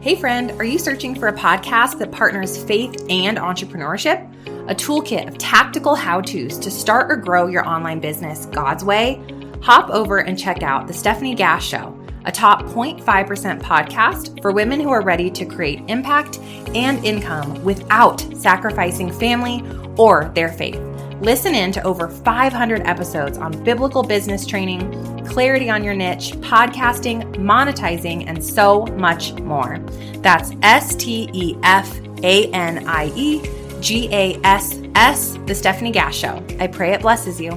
Hey friend, are you searching for a podcast that partners faith and entrepreneurship? A toolkit of tactical how-tos to start or grow your online business God's way? Hop over and check out The Stephanie Gass Show, a top 0.5% podcast for women who are ready to create impact and income without sacrificing family or their faith. Listen in to over 500 episodes on biblical business training, clarity on your niche, podcasting, monetizing, and so much more. That's STEPHANIEGASS, The Stephanie Gass Show. I pray it blesses you.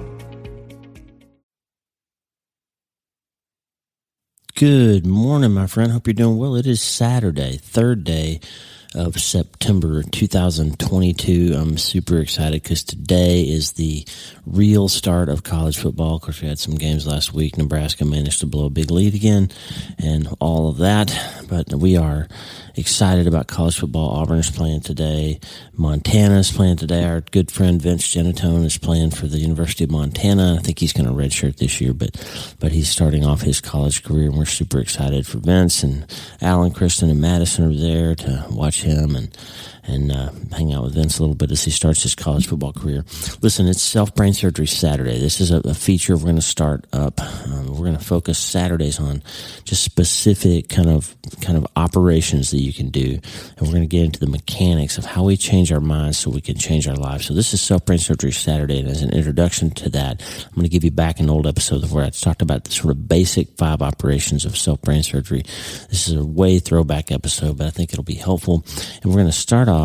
Good morning, my friend. Hope you're doing well. It is Saturday, third day of September 2022. I'm super excited because today is the real start of college football. Of course, we had some games last week. Nebraska managed to blow a big lead again and all of that, but we are excited about college football. Auburn's playing today. Montana's playing today. Our good friend Vince Genatone is playing for the University of Montana. I think he's going to redshirt this year, but he's starting off his college career, and we're super excited for Vince. And Alan, Kristen, and Madison are there to watch him and hang out with Vince a little bit as he starts his college football career. Listen, it's Self-Brain Surgery Saturday. This is a feature we're going to start up. We're going to focus Saturdays on just specific kind of operations that you can do, and we're going to get into the mechanics of how we change our minds so we can change our lives. So this is Self-Brain Surgery Saturday, and as an introduction to that, I'm going to give you back an old episode where I talked about the sort of basic 5 operations of self-brain surgery. This is a way throwback episode, but I think it'll be helpful, and we're going to start off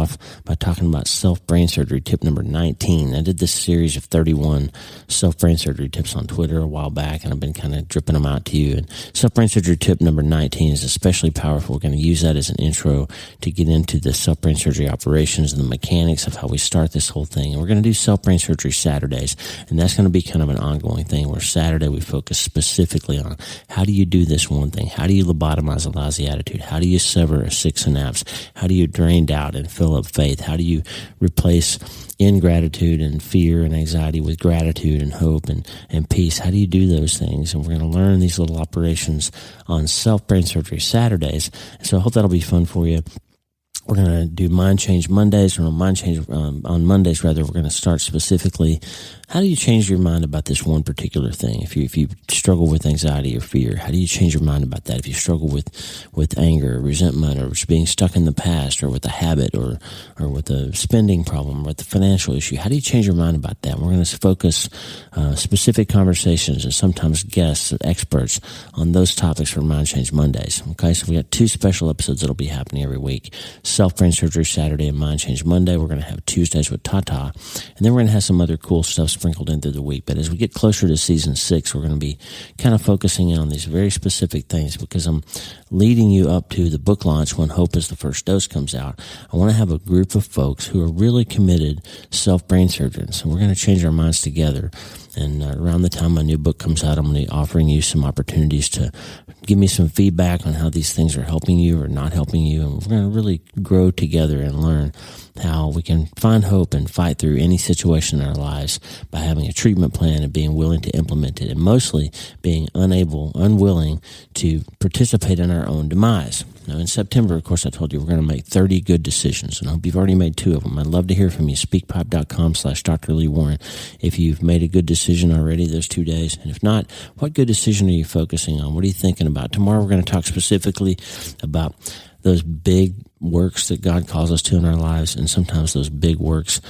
by talking about self-brain surgery tip number 19. I did this series of 31 self-brain surgery tips on Twitter a while back, and I've been kind of dripping them out to you. And self-brain surgery tip number 19 is especially powerful. We're going to use that as an intro to get into the self-brain surgery operations and the mechanics of how we start this whole thing. And we're going to do self-brain surgery Saturdays, and that's going to be kind of an ongoing thing where Saturday we focus specifically on how do you do this one thing? How do you lobotomize a lousy attitude? How do you sever a sick synapse? How do you drain doubt and fill up faith? How do you replace ingratitude and fear and anxiety with gratitude and hope and peace? How do you do those things? And we're going to learn these little operations on Self-Brain Surgery Saturdays. So I hope that'll be fun for you. We're going to do Mind Change Mondays, or Mind Change on Mondays, rather. We're going to start specifically, how do you change your mind about this one particular thing? If you struggle with anxiety or fear, how do you change your mind about that? If you struggle with anger or resentment, or just being stuck in the past, or with a habit, or with a spending problem, or with a financial issue, how do you change your mind about that? And we're going to focus specific conversations and sometimes guests and experts on those topics for Mind Change Mondays. Okay, so we got 2 special episodes that'll be happening every week. Self-Brain Surgery Saturday and Mind Change Monday. We're going to have Tuesdays with Tata, and then we're going to have some other cool stuff sprinkled in through the week. But as we get closer to season 6, we're going to be kind of focusing in on these very specific things, because I'm leading you up to the book launch when Hope is the First Dose comes out. I want to have a group of folks who are really committed self-brain surgeons, and we're going to change our minds together. And around the time my new book comes out, I'm going to be offering you some opportunities to give me some feedback on how these things are helping you or not helping you. And we're going to really grow together and learn how we can find hope and fight through any situation in our lives by having a treatment plan and being willing to implement it, and mostly being unwilling to participate in our own demise. Now, in September, of course, I told you we're going to make 30 good decisions, and I hope you've already made 2 of them. I'd love to hear from you. Speakpipe.com/Dr. Lee Warren. If you've made a good decision already those 2 days, and if not, what good decision are you focusing on? What are you thinking about? Tomorrow, we're going to talk specifically about those big works that God calls us to in our lives, and sometimes those big works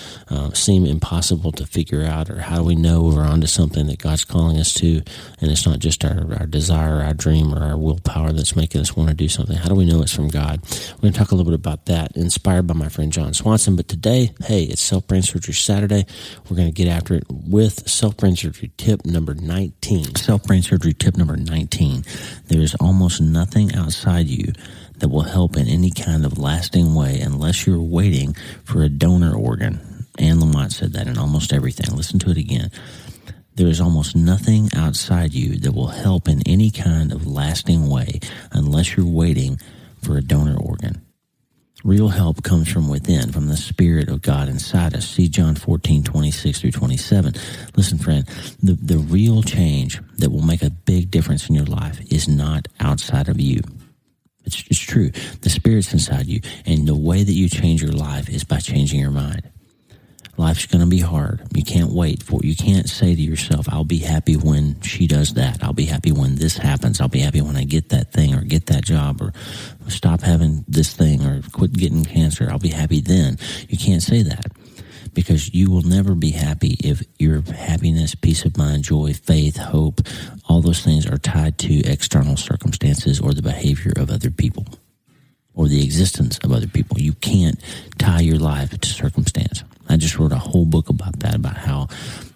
seem impossible to figure out, or how do we know we're onto something that God's calling us to, and it's not just our desire, our dream, or our willpower that's making us want to do something. How do we know it's from God? We're going to talk a little bit about that, inspired by my friend John Swanson. But today, hey, it's Self-Brain Surgery Saturday. We're going to get after it with Self-Brain Surgery tip number 19. Self-Brain Surgery tip number 19. There is almost nothing outside you that will help in any kind of lasting way unless you're waiting for a donor organ. Anne Lamott said that in Almost Everything. Listen to it again. There is almost nothing outside you that will help in any kind of lasting way unless you're waiting for a donor organ. Real help comes from within, from the Spirit of God inside us. See John 14:26-27. Listen, friend, the real change that will make a big difference in your life is not outside of you. It's true. The Spirit's inside you, and the way that you change your life is by changing your mind. Life's going to be hard. You can't wait for it. You can't say to yourself, I'll be happy when she does that. I'll be happy when this happens. I'll be happy when I get that thing or get that job or stop having this thing or quit getting cancer. I'll be happy then. You can't say that because you will never be happy if your happiness, peace of mind, joy, faith, hope, all those things are tied to external circumstances or the behavior of other people or the existence of other people. You can't tie your life to circumstance. I just wrote a whole book about that, about how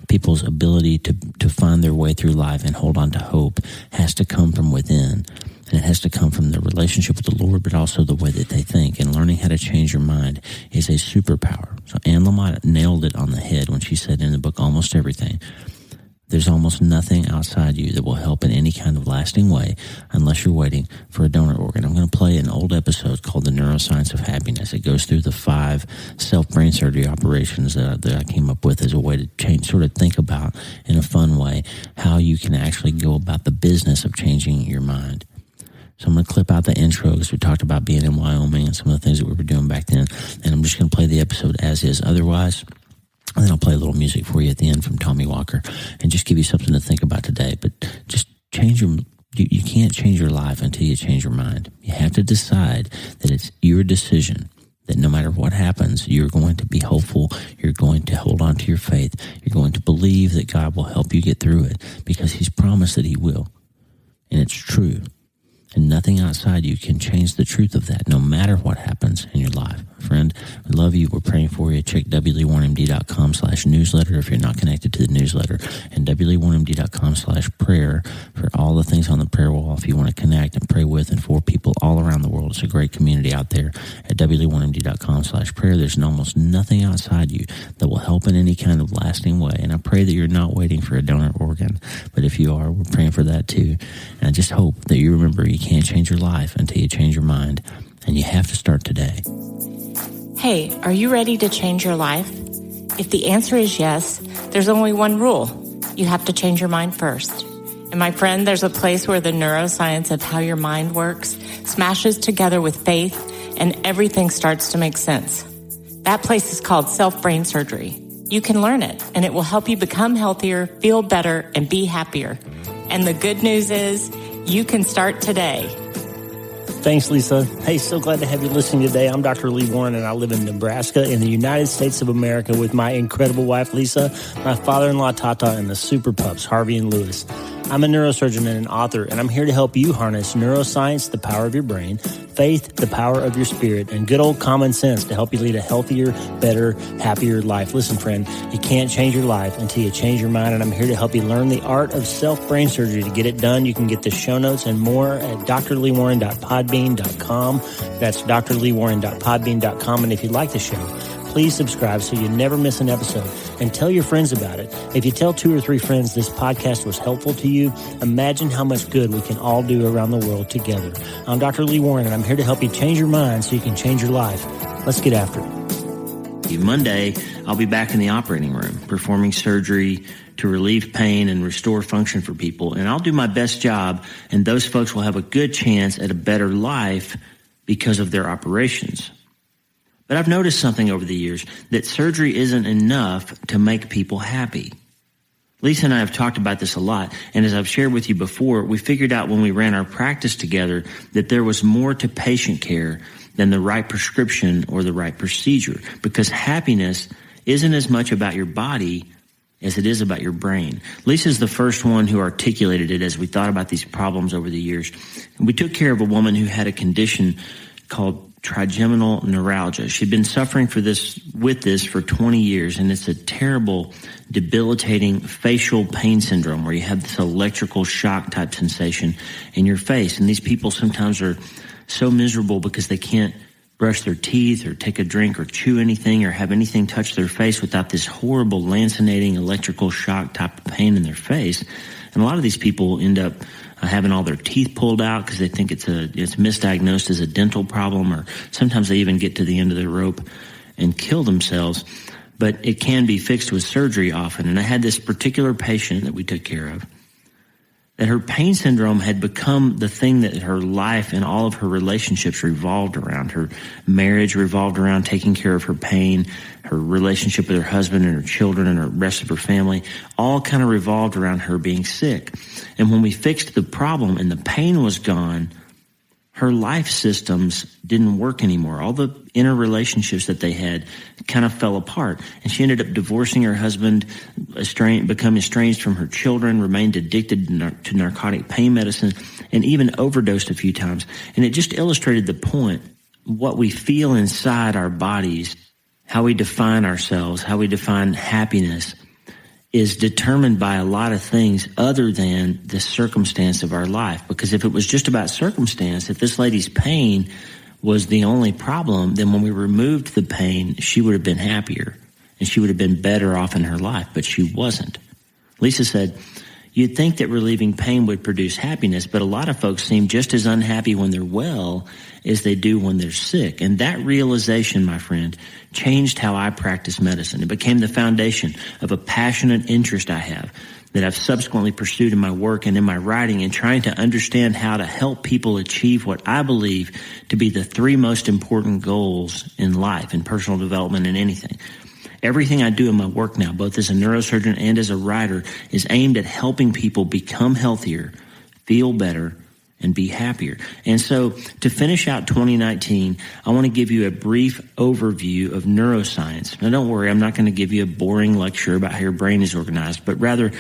people's ability to find their way through life and hold on to hope has to come from within. And it has to come from the relationship with the Lord, but also the way that they think. And learning how to change your mind is a superpower. So Anne Lamott nailed it on the head when she said in the book, almost everything. There's almost nothing outside you that will help in any kind of lasting way unless you're waiting for a donor organ. I'm going to play an old episode called The Neuroscience of Happiness. It goes through the 5 self-brain surgery operations that I came up with as a way to change, sort of think about in a fun way how you can actually go about the business of changing your mind. So I'm going to clip out the intro because we talked about being in Wyoming and some of the things that we were doing back then. And I'm just going to play the episode as is. Otherwise, and then I'll play a little music for you at the end from Tommy Walker and just give you something to think about today. But just change you can't change your life until you change your mind. You have to decide that it's your decision, that no matter what happens, you're going to be hopeful. You're going to hold on to your faith. You're going to believe that God will help you get through it because He's promised that He will. And it's true. And nothing outside you can change the truth of that, no matter what happens in your life. Friend, we love you. We're praying for you. Check wlee1md.com/newsletter if you're not connected to the newsletter, and wlee1md.com/prayer for all the things on the prayer wall if you want to connect and pray with and for people all around the world. It's a great community out there at wlee1md.com/prayer. There's almost nothing outside you that will help in any kind of lasting way. And I pray that you're not waiting for a donor organ. But if you are, we're praying for that too. And I just hope that you remember you can't change your life until you change your mind. And you have to start today. Hey, are you ready to change your life? If the answer is yes, there's only one rule. You have to change your mind first. And my friend, there's a place where the neuroscience of how your mind works smashes together with faith and everything starts to make sense. That place is called self-brain surgery. You can learn it, and it will help you become healthier, feel better, and be happier. And the good news is you can start today. Thanks, Lisa. Hey, so glad to have you listening today. I'm Dr. Lee Warren, and I live in Nebraska in the United States of America with my incredible wife, Lisa, my father-in-law, Tata, and the super pups, Harvey and Lewis. I'm a neurosurgeon and an author, and I'm here to help you harness neuroscience, the power of your brain, faith, the power of your spirit, and good old common sense to help you lead a healthier, better, happier life. Listen, friend, you can't change your life until you change your mind, and I'm here to help you learn the art of self-brain surgery. To get it done, you can get the show notes and more at drleewarren.podbean.com. That's drleewarren.podbean.com, and if you like the show, please subscribe so you never miss an episode, and tell your friends about it. If you tell 2 or 3 friends this podcast was helpful to you, imagine how much good we can all do around the world together. I'm Dr. Lee Warren, and I'm here to help you change your mind so you can change your life. Let's get after it. Monday, I'll be back in the operating room performing surgery to relieve pain and restore function for people, and I'll do my best job, and those folks will have a good chance at a better life because of their operations. But I've noticed something over the years, that surgery isn't enough to make people happy. Lisa and I have talked about this a lot, and as I've shared with you before, we figured out when we ran our practice together that there was more to patient care than the right prescription or the right procedure, because happiness isn't as much about your body as it is about your brain. Lisa's the first one who articulated it as we thought about these problems over the years. And we took care of a woman who had a condition called trigeminal neuralgia. She'd been suffering with this for 20 years, and it's a terrible, debilitating facial pain syndrome where you have this electrical shock type sensation in your face. And these people sometimes are so miserable because they can't brush their teeth or take a drink or chew anything or have anything touch their face without this horrible lancinating electrical shock type of pain in their face. And a lot of these people end up having all their teeth pulled out because they think it's misdiagnosed as a dental problem, or sometimes they even get to the end of their rope and kill themselves. But it can be fixed with surgery often. And I had this particular patient that we took care of that her pain syndrome had become the thing that her life and all of her relationships revolved around. Her marriage revolved around taking care of her pain. Her relationship with her husband and her children and the rest of her family all kind of revolved around her being sick. And when we fixed the problem and the pain was gone, her life systems didn't work anymore. All the inner relationships that they had kind of fell apart. And she ended up divorcing her husband, becoming estranged from her children, remained addicted to narcotic pain medicine, and even overdosed a few times. And it just illustrated the point. What we feel inside our bodies, how we define ourselves, how we define happiness, is determined by a lot of things other than the circumstance of our life. Because if it was just about circumstance, if this lady's pain was the only problem, then when we removed the pain, she would have been happier and she would have been better off in her life, but she wasn't. Lisa said, you'd think that relieving pain would produce happiness, but a lot of folks seem just as unhappy when they're well as they do when they're sick. And that realization, my friend, changed how I practice medicine. It became the foundation of a passionate interest I have that I've subsequently pursued in my work and in my writing, and trying to understand how to help people achieve what I believe to be the three most important goals in life, in personal development, and anything. Everything I do in my work now, both as a neurosurgeon and as a writer, is aimed at helping people become healthier, feel better, and be happier. And so to finish out 2019, I want to give you a brief overview of neuroscience. Now don't worry, I'm not going to give you a boring lecture about how your brain is organized, but rather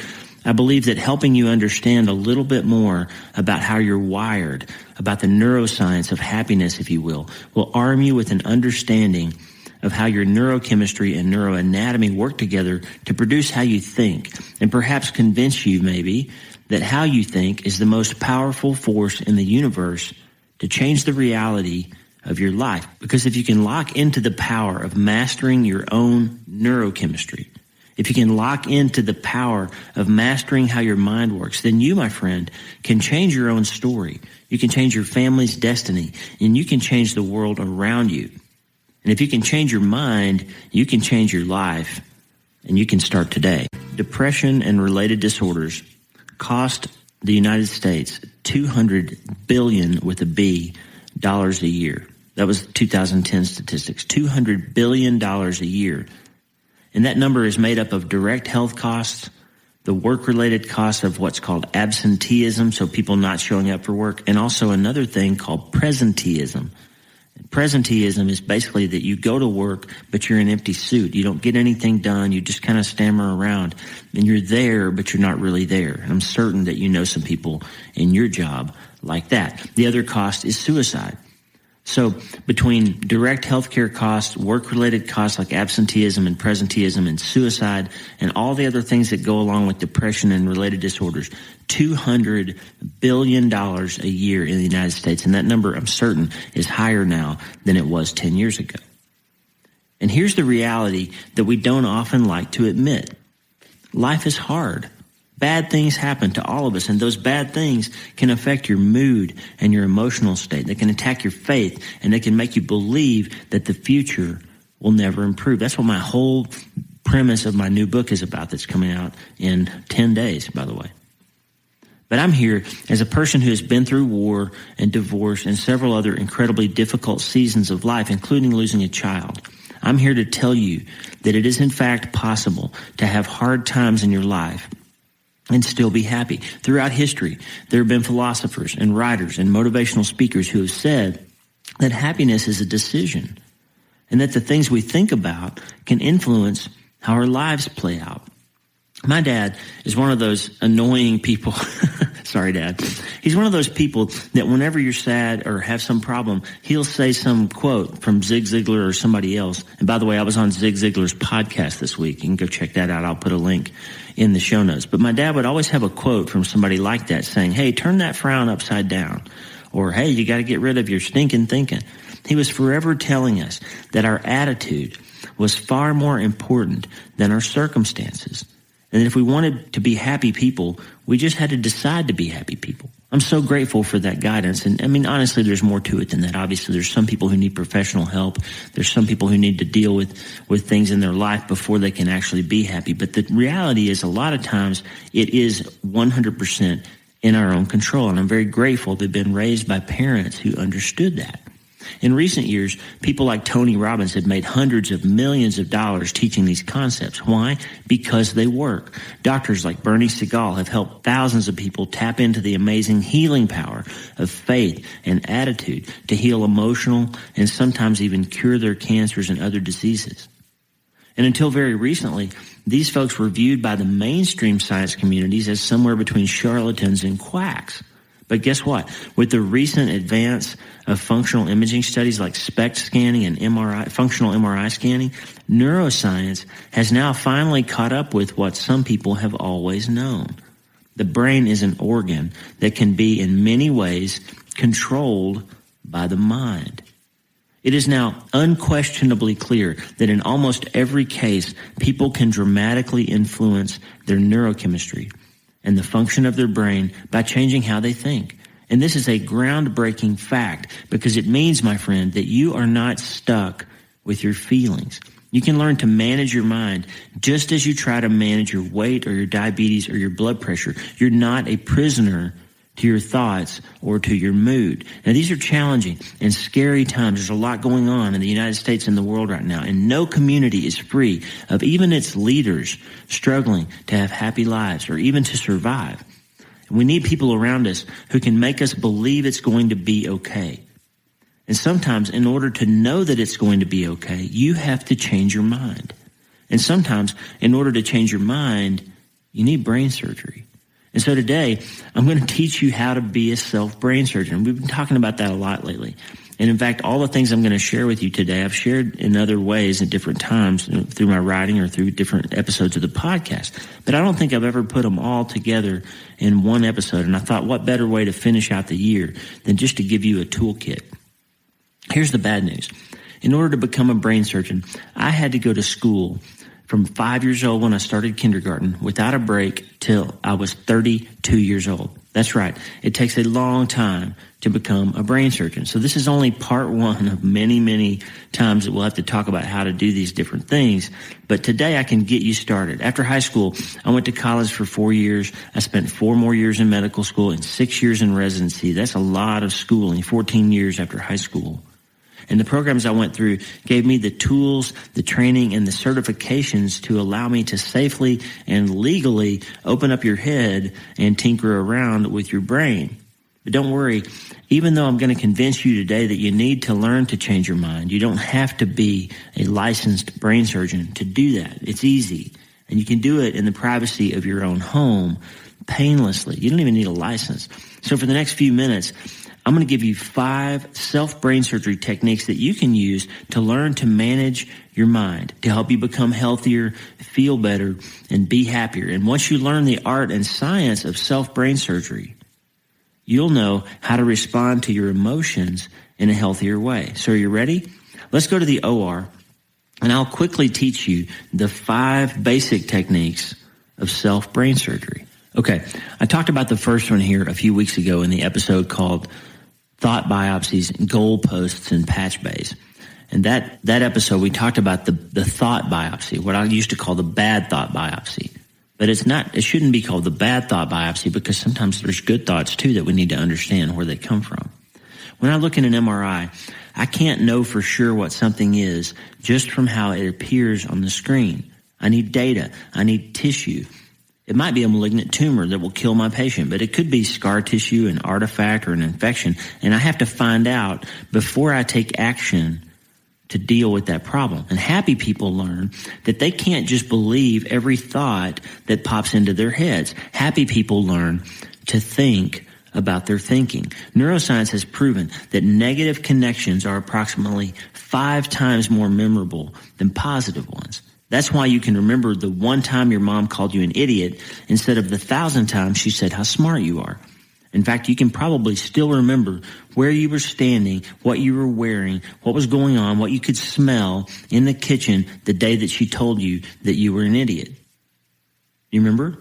I believe that helping you understand a little bit more about how you're wired, about the neuroscience of happiness, if you will arm you with an understanding of how your neurochemistry and neuroanatomy work together to produce how you think, and perhaps convince you maybe that how you think is the most powerful force in the universe to change the reality of your life. Because if you can lock into the power of mastering your own neurochemistry, if you can lock into the power of mastering how your mind works, then you, my friend, can change your own story. You can change your family's destiny, and you can change the world around you. And if you can change your mind, you can change your life, and you can start today. Depression and related disorders cost the United States $200 billion with a B dollars a year. That was 2010 statistics. $200 billion a year. And that number is made up of direct health costs, the work-related costs of what's called absenteeism, so people not showing up for work, and also another thing called presenteeism. Presenteeism is basically that you go to work, but you're in an empty suit. You don't get anything done. You just kind of stammer around, and you're there, but you're not really there. And I'm certain that you know some people in your job like that. The other cost is suicide. So between direct healthcare costs, work-related costs like absenteeism and presenteeism and suicide, and all the other things that go along with depression and related disorders, $200 billion a year in the United States. And that number, I'm certain, is higher now than it was 10 years ago. And here's the reality that we don't often like to admit. Life is hard. Bad things happen to all of us, and those bad things can affect your mood and your emotional state. They can attack your faith, and they can make you believe that the future will never improve. That's what my whole premise of my new book is about, that's coming out in 10 days, by the way. But I'm here as a person who has been through war and divorce and several other incredibly difficult seasons of life, including losing a child. I'm here to tell you that it is in fact possible to have hard times in your life and still be happy. Throughout history, there have been philosophers and writers and motivational speakers who have said that happiness is a decision, and that the things we think about can influence how our lives play out. My dad is one of those annoying people. Sorry, Dad. He's one of those people that whenever you're sad or have some problem, he'll say some quote from Zig Ziglar or somebody else. And by the way, I was on Zig Ziglar's podcast this week. You can go check that out. I'll put a link in the show notes. But my dad would always have a quote from somebody like that saying, hey, turn that frown upside down. Or, hey, you got to get rid of your stinking thinking. He was forever telling us that our attitude was far more important than our circumstances. And if we wanted to be happy people, we just had to decide to be happy people. I'm so grateful for that guidance. And I mean, honestly, there's more to it than that. Obviously, there's some people who need professional help. There's some people who need to deal with things in their life before they can actually be happy. But the reality is a lot of times it is 100% in our own control. And I'm very grateful to have been raised by parents who understood that. In recent years, people like Tony Robbins have made hundreds of millions of dollars teaching these concepts. Why? Because they work. Doctors like Bernie Siegel have helped thousands of people tap into the amazing healing power of faith and attitude to heal emotional and sometimes even cure their cancers and other diseases. And until very recently, these folks were viewed by the mainstream science communities as somewhere between charlatans and quacks. But guess what? With the recent advance of functional imaging studies like SPECT scanning and functional MRI scanning, neuroscience has now finally caught up with what some people have always known. The brain is an organ that can be in many ways controlled by the mind. It is now unquestionably clear that in almost every case, people can dramatically influence their neurochemistry and the function of their brain by changing how they think. And this is a groundbreaking fact because it means, my friend, that you are not stuck with your feelings. You can learn to manage your mind just as you try to manage your weight or your diabetes or your blood pressure. You're not a prisoner to your thoughts or to your mood. Now, these are challenging and scary times. There's a lot going on in the United States and the world right now, and no community is free of even its leaders struggling to have happy lives or even to survive. We need people around us who can make us believe it's going to be okay. And sometimes, in order to know that it's going to be okay, you have to change your mind. And sometimes, in order to change your mind, you need brain surgery. And so today, I'm going to teach you how to be a self-brain surgeon. We've been talking about that a lot lately. And in fact, all the things I'm going to share with you today, I've shared in other ways at different times through my writing or through different episodes of the podcast. But I don't think I've ever put them all together in one episode. And I thought, what better way to finish out the year than just to give you a toolkit? Here's the bad news. In order to become a brain surgeon, I had to go to school from 5 years old when I started kindergarten without a break till I was 32 years old. That's right. It takes a long time to become a brain surgeon. So this is only part one of many, many times that we'll have to talk about how to do these different things. But today I can get you started. After high school, I went to college for 4 years. I spent 4 more years in medical school and 6 years in residency. That's a lot of schooling, 14 years after high school. And the programs I went through gave me the tools, the training, and the certifications to allow me to safely and legally open up your head and tinker around with your brain. But don't worry, even though I'm going to convince you today that you need to learn to change your mind, you don't have to be a licensed brain surgeon to do that. It's easy. And you can do it in the privacy of your own home painlessly. You don't even need a license. So for the next few minutes, I'm going to give you 5 self-brain surgery techniques that you can use to learn to manage your mind, to help you become healthier, feel better, and be happier. And once you learn the art and science of self-brain surgery, you'll know how to respond to your emotions in a healthier way. So are you ready? Let's go to the OR, and I'll quickly teach you the 5 basic techniques of self-brain surgery. Okay, I talked about the first one here a few weeks ago in the episode called Thought Biopsies, Goalposts, and Patch Bays. And that episode, we talked about the thought biopsy, what I used to call the bad thought biopsy. But it shouldn't be called the bad thought biopsy because sometimes there's good thoughts too that we need to understand where they come from. When I look at an MRI, I can't know for sure what something is just from how it appears on the screen. I need data. I need tissue. It might be a malignant tumor that will kill my patient, but it could be scar tissue, an artifact, or an infection, and I have to find out before I take action to deal with that problem. And happy people learn that they can't just believe every thought that pops into their heads. Happy people learn to think about their thinking. Neuroscience has proven that negative connections are approximately 5 times more memorable than positive ones. That's why you can remember the one time your mom called you an idiot instead of the 1,000 times she said how smart you are. In fact, you can probably still remember where you were standing, what you were wearing, what was going on, what you could smell in the kitchen the day that she told you that you were an idiot. You remember?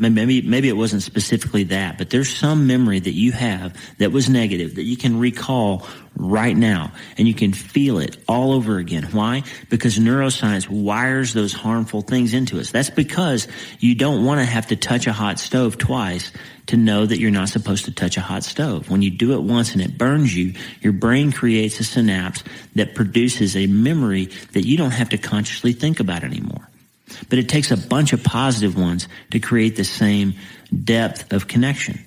Maybe it wasn't specifically that, but there's some memory that you have that was negative that you can recall right now, and you can feel it all over again. Why? Because neuroscience wires those harmful things into us. That's because you don't want to have to touch a hot stove twice to know that you're not supposed to touch a hot stove. When you do it once and it burns you, your brain creates a synapse that produces a memory that you don't have to consciously think about anymore. But it takes a bunch of positive ones to create the same depth of connection.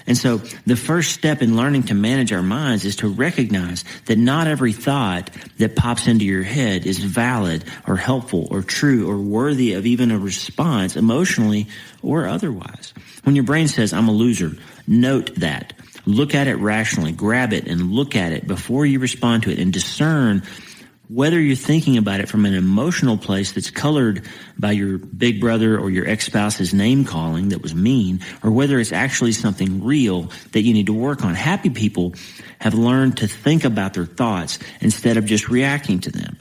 And so the first step in learning to manage our minds is to recognize that not every thought that pops into your head is valid or helpful or true or worthy of even a response emotionally or otherwise. When your brain says, I'm a loser, note that. Look at it rationally, grab it and look at it before you respond to it, and discern whether you're thinking about it from an emotional place that's colored by your big brother or your ex-spouse's name calling that was mean, or whether it's actually something real that you need to work on. Happy people have learned to think about their thoughts instead of just reacting to them.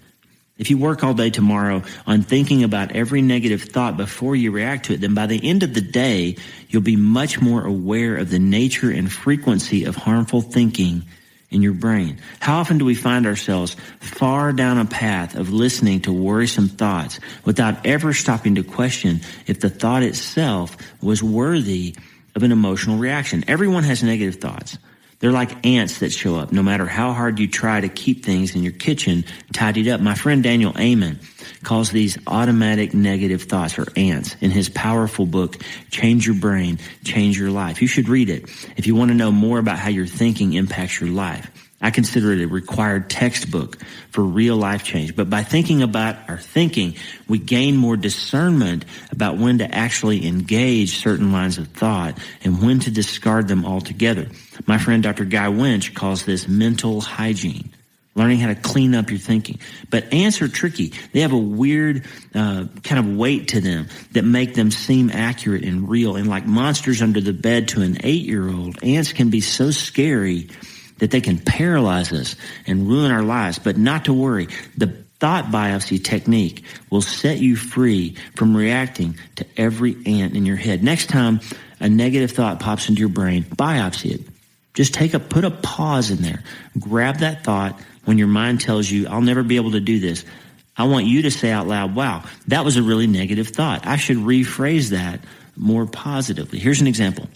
If you work all day tomorrow on thinking about every negative thought before you react to it, then by the end of the day, you'll be much more aware of the nature and frequency of harmful thinking in your brain. How often do we find ourselves far down a path of listening to worrisome thoughts without ever stopping to question if the thought itself was worthy of an emotional reaction? Everyone has negative thoughts. They're like ants that show up no matter how hard you try to keep things in your kitchen tidied up. My friend Daniel Amen calls these automatic negative thoughts, or ants, in his powerful book, Change Your Brain, Change Your Life. You should read it if you want to know more about how your thinking impacts your life. I consider it a required textbook for real life change. But by thinking about our thinking, we gain more discernment about when to actually engage certain lines of thought and when to discard them altogether. My friend Dr. Guy Winch calls this mental hygiene, learning how to clean up your thinking. But ants are tricky. They have a weird kind of weight to them that make them seem accurate and real. And like monsters under the bed to an 8-year-old, ants can be so scary that they can paralyze us and ruin our lives. But not to worry. The thought biopsy technique will set you free from reacting to every ant in your head. Next time a negative thought pops into your brain, biopsy it. Just put a pause in there. Grab that thought when your mind tells you, I'll never be able to do this. I want you to say out loud, wow, that was a really negative thought. I should rephrase that more positively. Here's an example.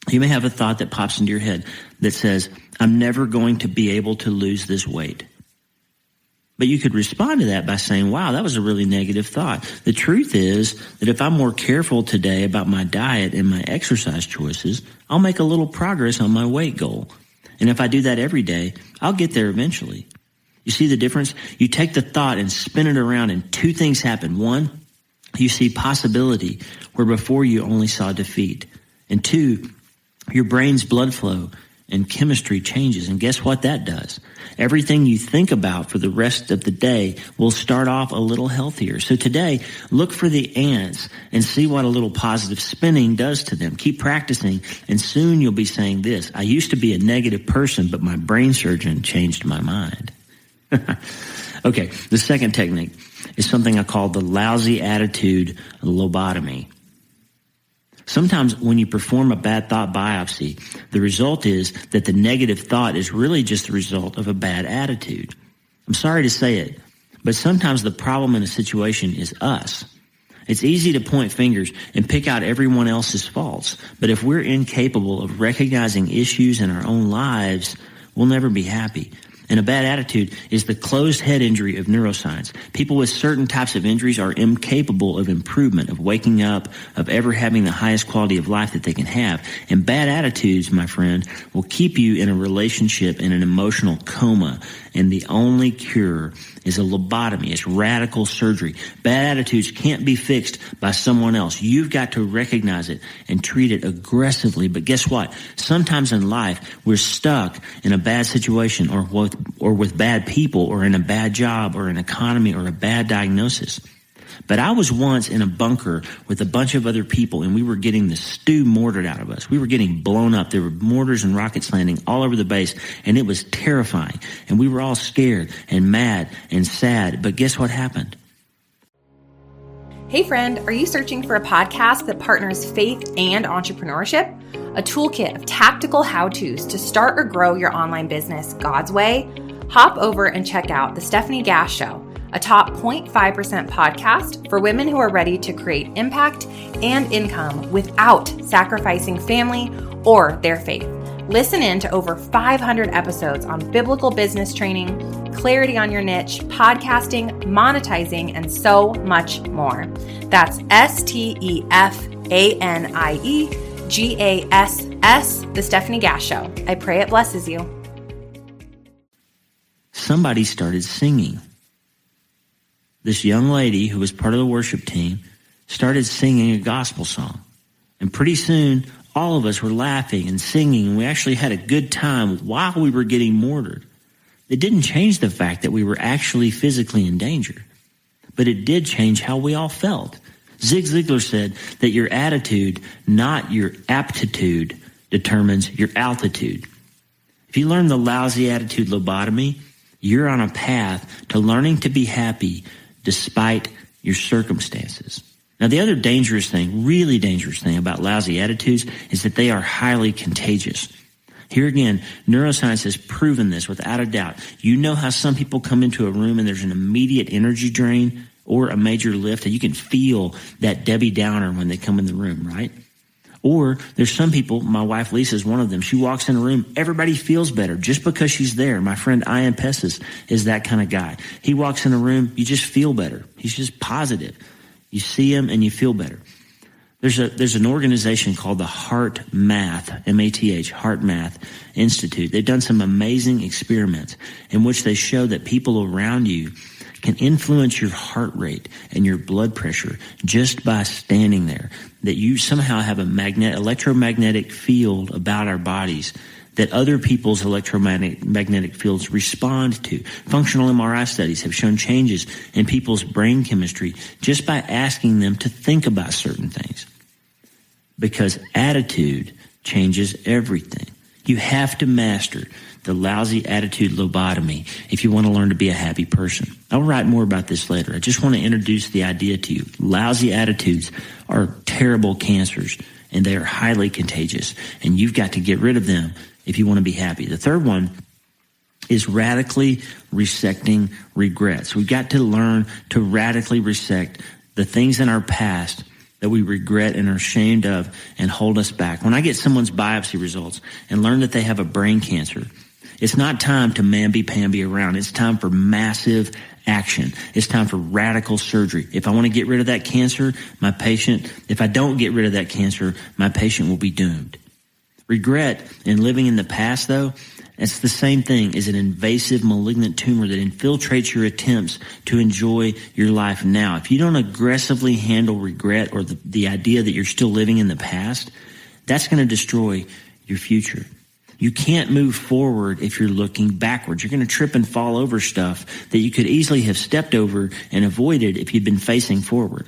You may have a thought that pops into your head that says, I'm never going to be able to lose this weight. But you could respond to that by saying, wow, that was a really negative thought. The truth is that if I'm more careful today about my diet and my exercise choices, I'll make a little progress on my weight goal. And if I do that every day, I'll get there eventually. You see the difference? You take the thought and spin it around and two things happen. One, you see possibility where before you only saw defeat. And two, your brain's blood flow and chemistry changes. And guess what that does? Everything you think about for the rest of the day will start off a little healthier. So today, look for the ants and see what a little positive spinning does to them. Keep practicing, and soon you'll be saying this: I used to be a negative person, but my brain surgeon changed my mind. Okay, the second technique is something I call the lousy attitude lobotomy. Sometimes when you perform a bad thought biopsy, the result is that the negative thought is really just the result of a bad attitude. I'm sorry to say it, but sometimes the problem in a situation is us. It's easy to point fingers and pick out everyone else's faults, but if we're incapable of recognizing issues in our own lives, we'll never be happy. And a bad attitude is the closed head injury of neuroscience. People with certain types of injuries are incapable of improvement, of waking up, of ever having the highest quality of life that they can have. And bad attitudes, my friend, will keep you in a relationship in an emotional coma. And the only cure is a lobotomy. It's radical surgery. Bad attitudes can't be fixed by someone else. You've got to recognize it and treat it aggressively. But guess what? Sometimes in life, we're stuck in a bad situation or with bad people or in a bad job or an economy or a bad diagnosis. But I was once in a bunker with a bunch of other people, and we were getting the stew mortared out of us. We were getting blown up. There were mortars and rockets landing all over the base, and it was terrifying. And we were all scared and mad and sad. But guess what happened? Hey friend, are you searching for a podcast that partners faith and entrepreneurship? A toolkit of tactical how-tos to start or grow your online business God's way? Hop over and check out The Stephanie Gass Show, a top 0.5% podcast for women who are ready to create impact and income without sacrificing family or their faith. Listen in to over 500 episodes on biblical business training, clarity on your niche, podcasting, monetizing, and so much more. That's STEPHANIEGASS, The Stephanie Gass Show. I pray it blesses you. Somebody started singing. This young lady who was part of the worship team started singing a gospel song. And pretty soon, all of us were laughing and singing, and we actually had a good time while we were getting mortared. It didn't change the fact that we were actually physically in danger, but it did change how we all felt. Zig Ziglar said that your attitude, not your aptitude, determines your altitude. If you learn the lousy attitude lobotomy, you're on a path to learning to be happy despite your circumstances. Now, the other dangerous thing, really dangerous thing about lousy attitudes is that they are highly contagious. Here again, neuroscience has proven this without a doubt. You know how some people come into a room and there's an immediate energy drain or a major lift, and you can feel that Debbie Downer when they come in the room, right? Or there's some people, my wife Lisa is one of them, she walks in a room, everybody feels better just because she's there. My friend Ian Pessis is that kind of guy. He walks in a room, you just feel better. He's just positive. You see him and you feel better. There's an organization called the Heart Math, M-A-T-H, Heart Math Institute. They've done some amazing experiments in which they show that people around you can influence your heart rate and your blood pressure just by standing there. That you somehow have a electromagnetic field about our bodies that other people's electromagnetic fields respond to. Functional MRI studies have shown changes in people's brain chemistry just by asking them to think about certain things. Because attitude changes everything. You have to master the lousy attitude lobotomy if you want to learn to be a happy person. I'll write more about this later. I just want to introduce the idea to you. Lousy attitudes are terrible cancers, and they are highly contagious, and you've got to get rid of them if you want to be happy. The third one is radically resecting regrets. We've got to learn to radically resect the things in our past that we regret and are ashamed of and hold us back. When I get someone's biopsy results and learn that they have a brain cancer, it's not time to mamby-pamby around. It's time for massive action. It's time for radical surgery. If I want to get rid of that cancer, if I don't get rid of that cancer, my patient will be doomed. Regret and living in the past, though, it's the same thing as an invasive malignant tumor that infiltrates your attempts to enjoy your life now. If you don't aggressively handle regret or the idea that you're still living in the past, that's going to destroy your future. You can't move forward if you're looking backwards. You're going to trip and fall over stuff that you could easily have stepped over and avoided if you'd been facing forward.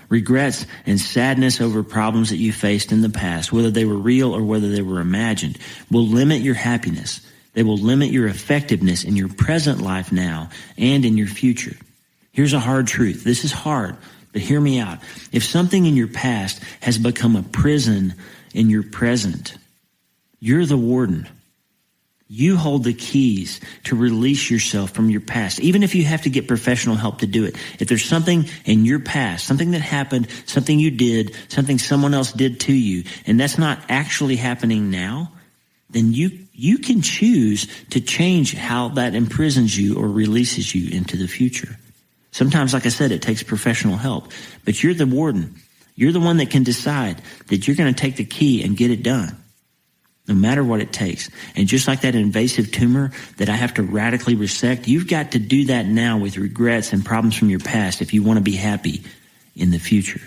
Regrets and sadness over problems that you faced in the past, whether they were real or whether they were imagined, will limit your happiness. They will limit your effectiveness in your present life now and in your future. Here's a hard truth. This is hard, but hear me out. If something in your past has become a prison in your present, you're the warden. You hold the keys to release yourself from your past, even if you have to get professional help to do it. If there's something in your past, something that happened, something you did, something someone else did to you, and that's not actually happening now, then you can choose to change how that imprisons you or releases you into the future. Sometimes, like I said, it takes professional help, but you're the warden. You're the one that can decide that you're going to take the key and get it done, no matter what it takes. And just like that invasive tumor that I have to radically resect, you've got to do that now with regrets and problems from your past if you want to be happy in the future.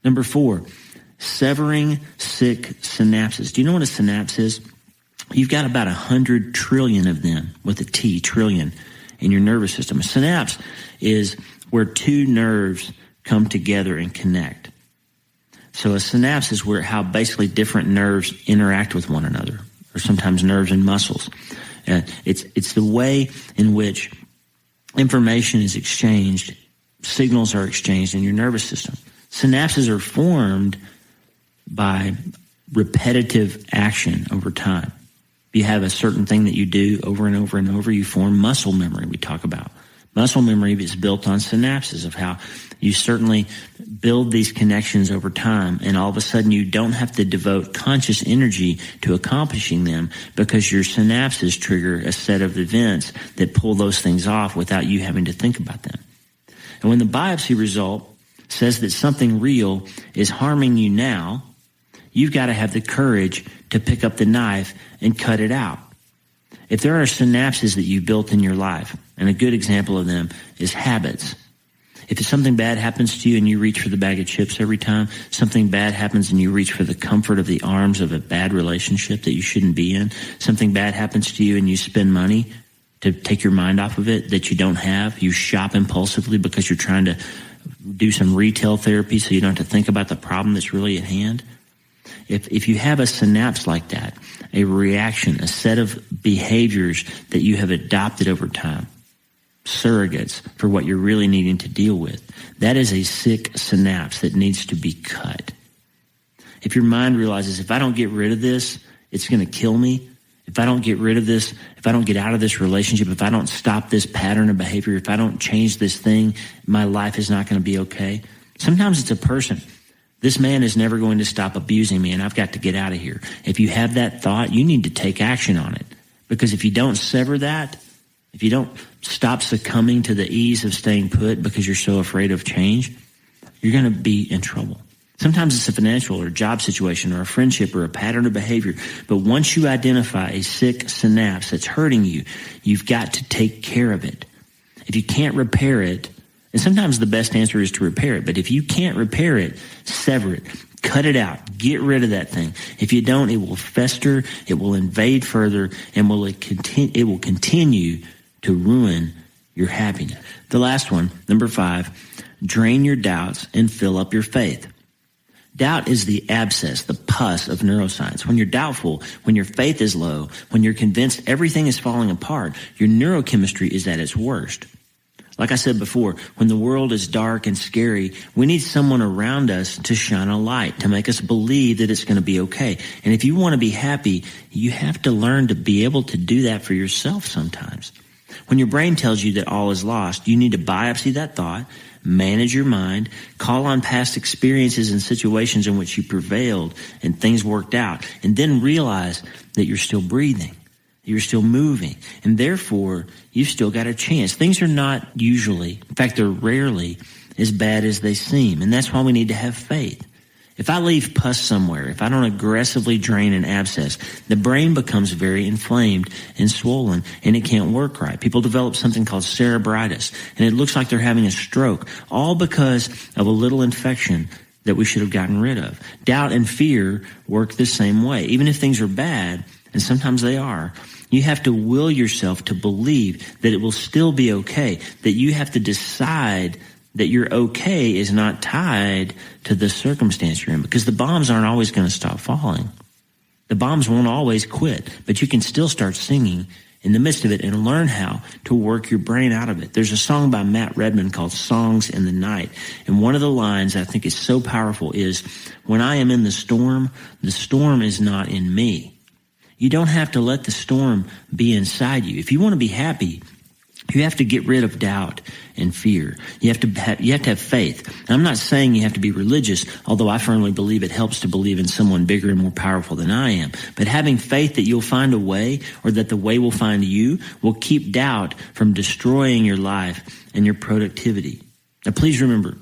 Number 4, severing sick synapses. Do you know what a synapse is? You've got about 100 trillion of them, with a T, trillion, in your nervous system. A synapse is where two nerves come together and connect. So a synapse is how basically different nerves interact with one another, or sometimes nerves and muscles. It's the way in which information is exchanged signals are exchanged in your nervous system. Synapses are formed by repetitive action over time. You have a certain thing that you do over and over and over, you form muscle memory we talk about. Muscle memory is built on synapses, of how you certainly build these connections over time, and all of a sudden you don't have to devote conscious energy to accomplishing them because your synapses trigger a set of events that pull those things off without you having to think about them. And when the biopsy result says that something real is harming you now, you've got to have the courage to pick up the knife and cut it out. If there are synapses that you've built in your life, and a good example of them is habits. If something bad happens to you and you reach for the bag of chips every time, something bad happens and you reach for the comfort of the arms of a bad relationship that you shouldn't be in, something bad happens to you and you spend money to take your mind off of it that you don't have, you shop impulsively because you're trying to do some retail therapy so you don't have to think about the problem that's really at hand. If you have a synapse like that, a reaction, a set of behaviors that you have adopted over time, surrogates for what you're really needing to deal with, that is a sick synapse that needs to be cut. If your mind realizes, if I don't get rid of this, it's going to kill me. If I don't get rid of this, if I don't get out of this relationship, if I don't stop this pattern of behavior, if I don't change this thing, my life is not going to be okay. Sometimes it's a person. This man is never going to stop abusing me, and I've got to get out of here. If you have that thought, you need to take action on it. Because if you don't sever that, if you don't stop succumbing to the ease of staying put because you're so afraid of change, you're going to be in trouble. Sometimes it's a financial or job situation or a friendship or a pattern of behavior. But once you identify a sick synapse that's hurting you, you've got to take care of it. If you can't repair it, and sometimes the best answer is to repair it, but if you can't repair it, sever it, cut it out, get rid of that thing. If you don't, it will fester, it will invade further, and it will continue to ruin your happiness. The last one, number 5, drain your doubts and fill up your faith. Doubt is the abscess, the pus of neuroscience. When you're doubtful, when your faith is low, when you're convinced everything is falling apart, your neurochemistry is at its worst. Like I said before, when the world is dark and scary, we need someone around us to shine a light, to make us believe that it's going to be okay. And if you want to be happy, you have to learn to be able to do that for yourself sometimes. When your brain tells you that all is lost, you need to biopsy that thought, manage your mind, call on past experiences and situations in which you prevailed and things worked out, and then realize that you're still breathing. You're still moving, and therefore, you've still got a chance. Things are not usually, in fact, they're rarely as bad as they seem, and that's why we need to have faith. If I leave pus somewhere, if I don't aggressively drain an abscess, the brain becomes very inflamed and swollen, and it can't work right. People develop something called cerebritis, and it looks like they're having a stroke, all because of a little infection that we should have gotten rid of. Doubt and fear work the same way. Even if things are bad, and sometimes they are, you have to will yourself to believe that it will still be okay, that you have to decide that your okay is not tied to the circumstance you're in, because the bombs aren't always going to stop falling. The bombs won't always quit, but you can still start singing in the midst of it and learn how to work your brain out of it. There's a song by Matt Redman called Songs in the Night, and one of the lines I think is so powerful is, when I am in the storm is not in me. You don't have to let the storm be inside you. If you want to be happy, you have to get rid of doubt and fear. You have to have faith. Now, I'm not saying you have to be religious, although I firmly believe it helps to believe in someone bigger and more powerful than I am. But having faith that you'll find a way, or that the way will find you, will keep doubt from destroying your life and your productivity. Now, please remember,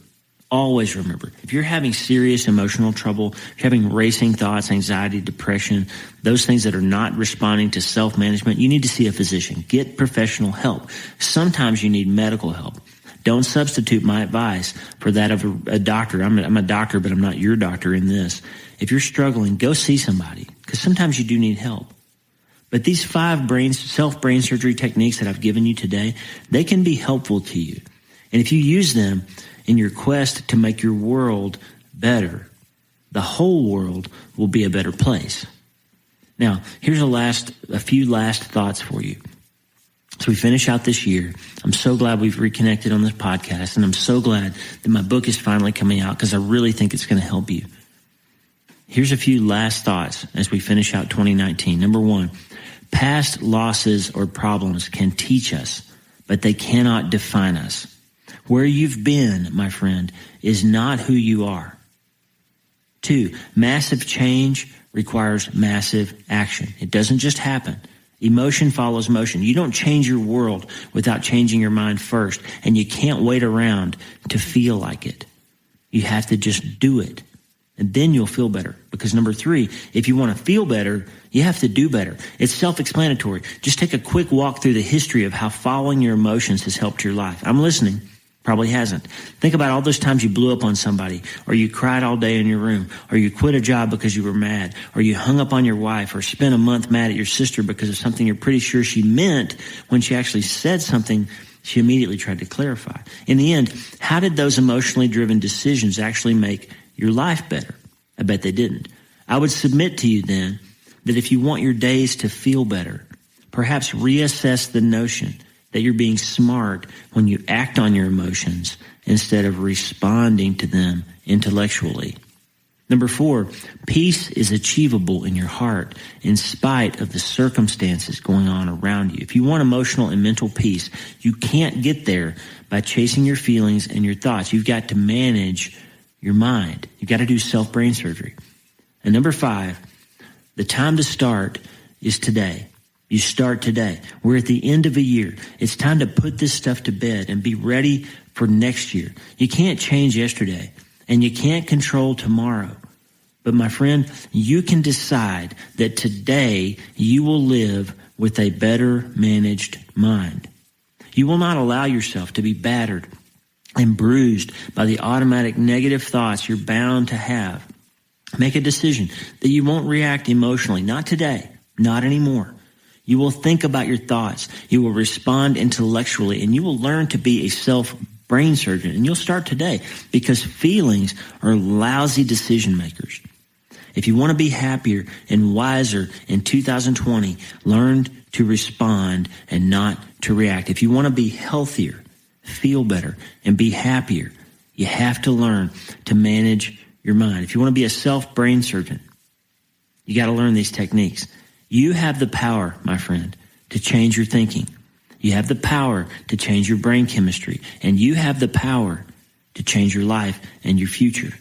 always remember, if you're having serious emotional trouble, if you're having racing thoughts, anxiety, depression, those things that are not responding to self-management, you need to see a physician. Get professional help. Sometimes you need medical help. Don't substitute my advice for that of a doctor. I'm a doctor, but I'm not your doctor in this. If you're struggling, go see somebody, because sometimes you do need help. But these 5 self-brain surgery techniques that I've given you today, they can be helpful to you. And if you use them in your quest to make your world better, the whole world will be a better place. Now, here's a few last thoughts for you. So we finish out this year, I'm so glad we've reconnected on this podcast, and I'm so glad that my book is finally coming out because I really think it's going to help you. Here's a few last thoughts as we finish out 2019. Number one, past losses or problems can teach us, but they cannot define us. Where you've been, my friend, is not who you are. 2, massive change requires massive action. It doesn't just happen. Emotion follows motion. You don't change your world without changing your mind first, and you can't wait around to feel like it. You have to just do it, and then you'll feel better. Because number 3, if you want to feel better, you have to do better. It's self-explanatory. Just take a quick walk through the history of how following your emotions has helped your life. I'm listening. Probably hasn't. Think about all those times you blew up on somebody, or you cried all day in your room, or you quit a job because you were mad, or you hung up on your wife, or spent a month mad at your sister because of something you're pretty sure she meant when she actually said something she immediately tried to clarify. In the end, how did those emotionally driven decisions actually make your life better? I bet they didn't. I would submit to you then that if you want your days to feel better, perhaps reassess the notion that you're being smart when you act on your emotions instead of responding to them intellectually. Number 4, peace is achievable in your heart in spite of the circumstances going on around you. If you want emotional and mental peace, you can't get there by chasing your feelings and your thoughts. You've got to manage your mind. You've got to do self-brain surgery. And number 5, the time to start is today. You start today. We're at the end of a year. It's time to put this stuff to bed and be ready for next year. You can't change yesterday, and you can't control tomorrow. But my friend, you can decide that today you will live with a better managed mind. You will not allow yourself to be battered and bruised by the automatic negative thoughts you're bound to have. Make a decision that you won't react emotionally. Not today. Not anymore. You will think about your thoughts. You will respond intellectually, and you will learn to be a self-brain surgeon. And you'll start today because feelings are lousy decision makers. If you want to be happier and wiser in 2020, learn to respond and not to react. If you want to be healthier, feel better, and be happier, you have to learn to manage your mind. If you want to be a self-brain surgeon, you got to learn these techniques. You have the power, my friend, to change your thinking. You have the power to change your brain chemistry, and you have the power to change your life and your future.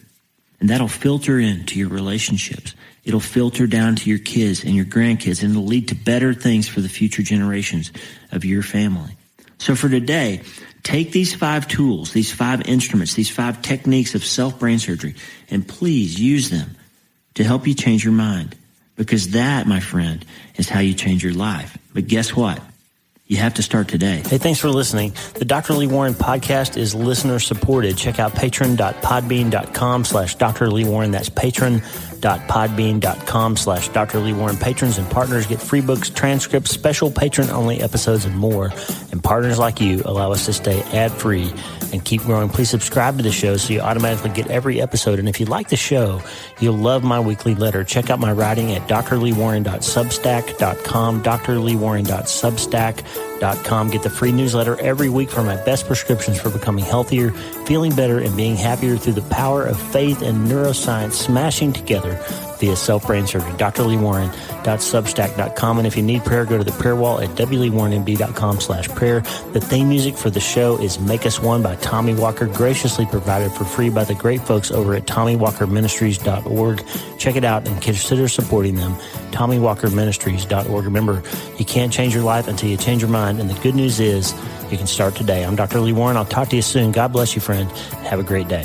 And that'll filter into your relationships. It'll filter down to your kids and your grandkids, and it'll lead to better things for the future generations of your family. So for today, take these 5 tools, these 5 instruments, these 5 techniques of self-brain surgery, and please use them to help you change your mind. Because that, my friend, is how you change your life. But guess what? You have to start today. Hey, thanks for listening. The Dr. Lee Warren podcast is listener supported. Check out patron.podbean.com/Dr. Lee Warren. That's patron.podbean.com/Dr. Lee Warren. Patrons and partners get free books, transcripts, special patron-only episodes, and more. And partners like you allow us to stay ad-free and keep growing. Please subscribe to the show so you automatically get every episode. And if you like the show, you'll love my weekly letter. Check out my writing at drleewarren.substack.com, drleewarren.substack.com. Get the free newsletter every week for my best prescriptions for becoming healthier, feeling better, and being happier through the power of faith and neuroscience smashing together via self-brain surgery. drleewarren.substack.com. And if you need prayer, go to the prayer wall at wleewarrenmd.com/prayer. The theme music for the show is Make Us One by Tommy Walker, graciously provided for free by the great folks over at TommyWalkerMinistries.org. Check it out and consider supporting them. TommyWalkerMinistries.org. Remember, you can't change your life until you change your mind. And the good news is you can start today. I'm Dr. Lee Warren. I'll talk to you soon. God bless you, friend. Have a great day.